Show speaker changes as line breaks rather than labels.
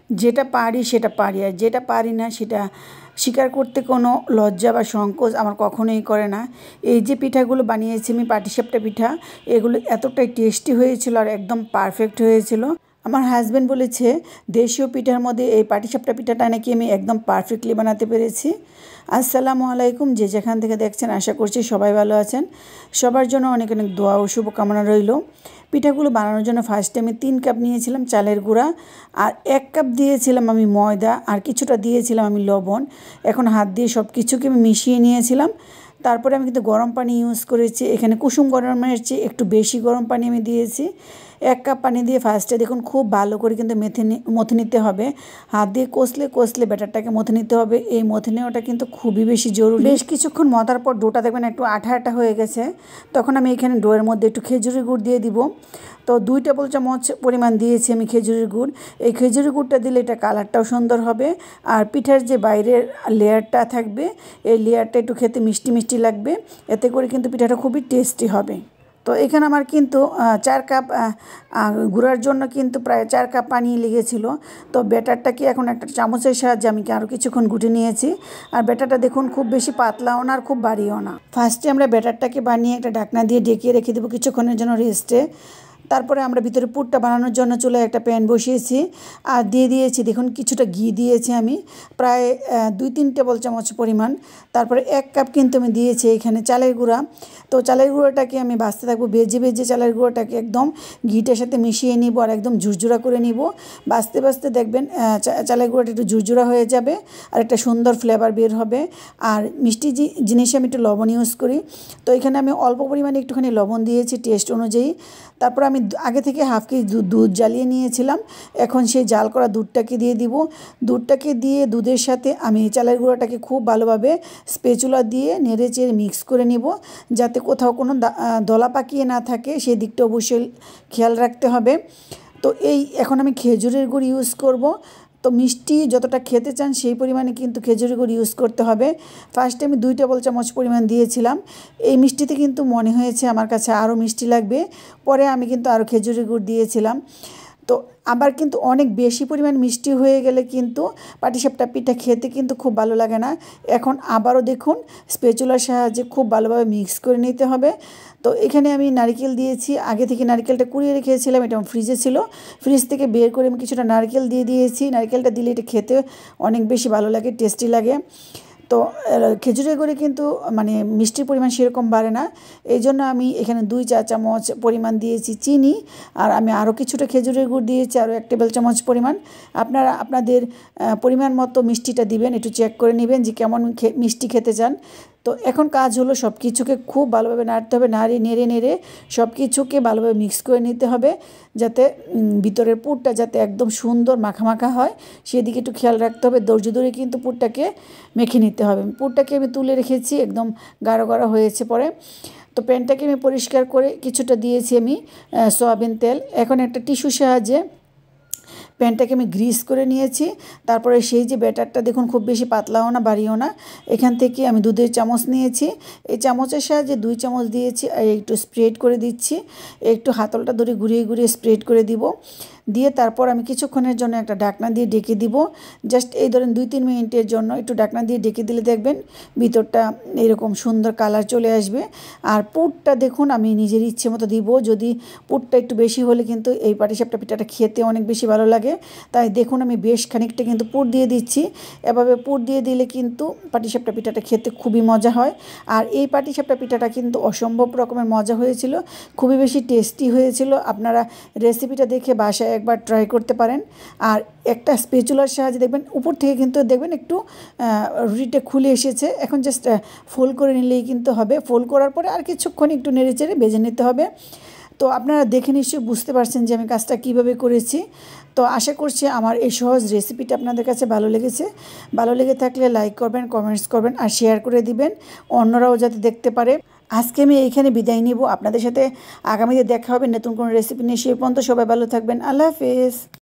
যেটা পারি সেটা পারি, আর যেটা পারি না সেটা স্বীকার করতে কোনো লজ্জা বা সংকোচ আমার কখনোই করে না। এই যে পিঠাগুলো বানিয়েছি আমি, পাটিসাপটা পিঠা, এগুলো এতটাই টেস্টি হয়েছিল আর একদম পারফেক্ট হয়েছিল। আমার হাজব্যান্ড বলেছে দেশীয় পিঠার মধ্যে এই পাটিসাপটা পিঠাটা নাকি আমি একদম পারফেক্টলি বানাতে পেরেছি। আসসালামু আলাইকুম, যে যেখান থেকে দেখছেন আশা করছি সবাই ভালো আছেন। সবার জন্য অনেক অনেক দোয়া ও শুভকামনা রইল। পিঠাগুলো বানানোর জন্য ফার্স্টে আমি 3 কাপ নিয়েছিলাম চালের গুঁড়া, আর 1 কাপ দিয়েছিলাম আমি ময়দা, আর কিছুটা দিয়েছিলাম আমি লবণ। এখন হাত দিয়ে সব কিছুকে আমি মিশিয়ে নিয়েছিলাম। তারপরে আমি কিন্তু গরম পানি ইউজ করেছি, এখানে কুসুম গরমের চেয়ে একটু বেশি গরম পানি আমি দিয়েছি। 1 কাপ পানি দিয়ে ফার্স্টে দেখুন খুব ভালো করে কিন্তু মথে নিতে হবে। হাত দিয়ে কষলে কষলে ব্যাটারটাকে মথে নিতে হবে। এই মথে নেওয়াটা কিন্তু খুবই বেশি জরুরি। বেশ কিছুক্ষণ মথার পর ডোটা দেখবেন একটু আঠা আঠা হয়ে গেছে। তখন আমি এখানে ডোয়ের মধ্যে একটু খেজুরের গুড় দিয়ে দিব। তো 2 টেবিল চামচ পরিমাণ দিয়েছি আমি খেজুরের গুড়। এই খেজুরের গুড়টা দিলে এটা কালারটাও সুন্দর হবে, আর পিঠার যে বাইরের লেয়ারটা থাকবে এই লেয়ারটা একটু খেতে মিষ্টি মিষ্টি লাগবে। এতে করে কিন্তু পিঠাটা খুবই টেস্টি হবে। তো এখানে আমার কিন্তু 4 কাপ গুঁড়ার জন্য কিন্তু প্রায় 4 কাপ পানি লেগেছিল। তো ব্যাটারটাকে এখন একটা চামচের সাহায্যে আমি আরও কিছুক্ষণ গুটে নিয়েছি। আর ব্যাটারটা দেখুন খুব বেশি পাতলাও না আর খুব বাড়িও না। ফার্স্টে আমরা ব্যাটারটাকে বানিয়ে একটা ঢাকনা দিয়ে ঢেকে রেখে দেবো কিছুক্ষণের জন্য রেস্টে। তারপরে আমরা ভিতরে পুরটা বানানোর জন্য চুলায় একটা প্যান বসিয়েছি আর দিয়ে দিয়েছি দেখুন কিছুটা ঘি দিয়েছি আমি, প্রায় 2-3 টেবিল চামচ পরিমাণ। তারপরে 1 কাপ কিন্তু আমি দিয়েছি এখানে চালের গুঁড়া। তো চালের গুঁড়োটাকে আমি ভাজতে থাকবো, ভেজে ভেজে চালের গুঁড়োটাকে একদম ঘিটার সাথে মিশিয়ে নিব আর একদম ঝুরঝুরা করে নিব। ভাজতে ভাজতে দেখবেন চালের গুঁড়োটা একটু ঝুরঝুরা হয়ে যাবে আর একটা সুন্দর ফ্লেভার বের হবে। আর মিষ্টি জিনিসে আমি একটু লবণ ইউজ করি, তো এখানে আমি অল্প পরিমাণে একটুখানি লবণ দিয়েছি টেস্ট অনুযায়ী। তারপর আমি আগে থেকে হাফ কেজি দুধ জ্বালিয়ে নিয়েছিলাম, এখন সেই জাল করা দুধটাকে দিয়ে দিব। দুধটাকে দিয়ে দুধের সাথে আমি চালের গুঁড়োটাকে খুব ভালোভাবে স্প্যাচুলা দিয়ে নেড়ে চেড়ে মিক্স করে নিব, যাতে কোথাও কোনো দলা পাকিয়ে না থাকে সেই দিকটা অবশ্যই খেয়াল রাখতে হবে। তো এখন আমি খেজুরের গুড় ইউজ করব। তো মিষ্টি যতটা খেতে চান সেই পরিমাণে কিন্তু খেজুরের গুড় ইউজ করতে হবে। ফার্স্টে আমি 2 টেবিল চামচ পরিমাণ দিয়েছিলাম। এই মিষ্টিতে কিন্তু মনে হয়েছে আমার কাছে আরও মিষ্টি লাগবে, পরে আমি কিন্তু আরও খেজুরের গুড় দিয়েছিলাম। তো আবার কিন্তু অনেক বেশি পরিমাণ মিষ্টি হয়ে গেলে কিন্তু পাটিসাপটা পিঠা খেতে কিন্তু খুব ভালো লাগে না। এখন আবারও দেখুন স্প্যাচুলার সাহায্যে খুব ভালোভাবে মিক্স করে নিতে হবে। তো এখানে আমি নারকেল দিয়েছি, আগে থেকে নারকেলটা কুড়িয়ে রেখেছিলাম, এটা ফ্রিজে ছিল। ফ্রিজ থেকে বের করে আমি কিছুটা নারকেল দিয়ে দিয়েছি। নারকেলটা দিলে এটা খেতে অনেক বেশি ভালো লাগে, টেস্টি লাগে। তো খেজুরের গুড়ে কিন্তু মানে মিষ্টির পরিমাণ সেরকম বাড়ে না, এই জন্য আমি এখানে 2 চা চামচ পরিমাণ দিয়েছি চিনি, আর আমি আরও কিছুটা খেজুরের গুড় দিয়েছি আরও 1 টেবিল চামচ পরিমাণ। আপনারা আপনাদের পরিমাণ মতো মিষ্টিটা দিবেন, একটু চেক করে নেবেন যে কেমন মিষ্টি খেতে চান। তো এখন কাজ হলো সব কিছুকে খুব ভালোভাবে নাড়তে হবে, নেড়ে নেড়ে সব কিছুকে ভালোভাবে মিক্স করে নিতে হবে, যাতে ভিতরের পুরটা যাতে একদম সুন্দর মাখা মাখা হয় সেদিকে একটু খেয়াল রাখতে হবে। ধৈর্য ধরে কিন্তু পুরটাকে মেখে নিতে হবে। পুরটাকে আমি তুলে রেখেছি, একদম গাঢ় গাঢ় হয়েছে পরে। তো প্যানটাকে আমি পরিষ্কার করে কিছুটা দিয়েছি আমি সয়াবিন তেল। এখন একটা টিস্যুর সাহায্যে প্যানটাকে আমি গ্রিস করে নিয়েছি। তারপরে সেই যে ব্যাটারটা দেখুন খুব বেশি পাতলাও না বাড়িও না, এখান থেকে আমি দুধের চামচ নিয়েছি, এই চামচের সাহায্যে 2 চামচ দিয়েছি আর একটু স্প্রেড করে দিচ্ছি। একটু হাতলটা ধরে ঘুরিয়ে ঘুরিয়ে স্প্রেড করে দিব। দিয়ে তারপর আমি কিছুক্ষণের জন্য একটা ঢাকনা দিয়ে ঢেকে দিব। জাস্ট এই ধরেন 2-3 মিনিটের জন্য একটু ঢাকনা দিয়ে ঢেকে দিলে দেখবেন ভিতরটা এরকম সুন্দর কালার চলে আসবে। আর পুরটা দেখুন আমি নিজের ইচ্ছে মতো দিব, যদি পুরটা একটু বেশি হলে কিন্তু এই পাটিসাপটা পিঠাটা খেতে অনেক বেশি ভালো লাগে। তাই দেখুন আমি বেশ খানিকটা কিন্তু পুর দিয়ে দিচ্ছি। এভাবে পুর দিয়ে দিলে কিন্তু পাটিসাপটা পিঠাটা খেতে খুবই মজা হয়। আর এই পাটিসাপটা পিঠাটা কিন্তু অসম্ভব রকমের মজা হয়েছিল, খুবই বেশি টেস্টি হয়েছিল। আপনারা রেসিপিটা দেখে বাসায় একবার ট্রাই করতে পারেন। আর একটা স্প্যাচুলার সাহায্যে দেখবেন উপর থেকে কিন্তু দেখবেন একটু রুটিটা খুলে এসেছে, এখন জাস্ট ফোল্ড করে নিলেই কিন্তু হবে। ফোল্ড করার পরে আর কিছুক্ষণ একটু নেড়ে চেড়ে ভেজে নিতে হবে। তো আপনারা দেখে নিশ্চয়ই বুঝতে পারছেন যে আমি কাজটা কীভাবে করেছি। তো আশা করছি আমার এই সহজ রেসিপিটা আপনাদের কাছে ভালো লেগেছে। ভালো লেগে থাকলে লাইক করবেন, কমেন্টস করবেন আর শেয়ার করে দিবেন অন্যরাও যাতে দেখতে পারে। আজকে আমি এইখানে বিদায় নিব, আপনাদের সাথে আগামীতে দেখা হবে নতুন কোনো রেসিপি নিয়ে। সে পর্যন্ত সবাই ভালো থাকবেন, আল্লাহ হাফেজ।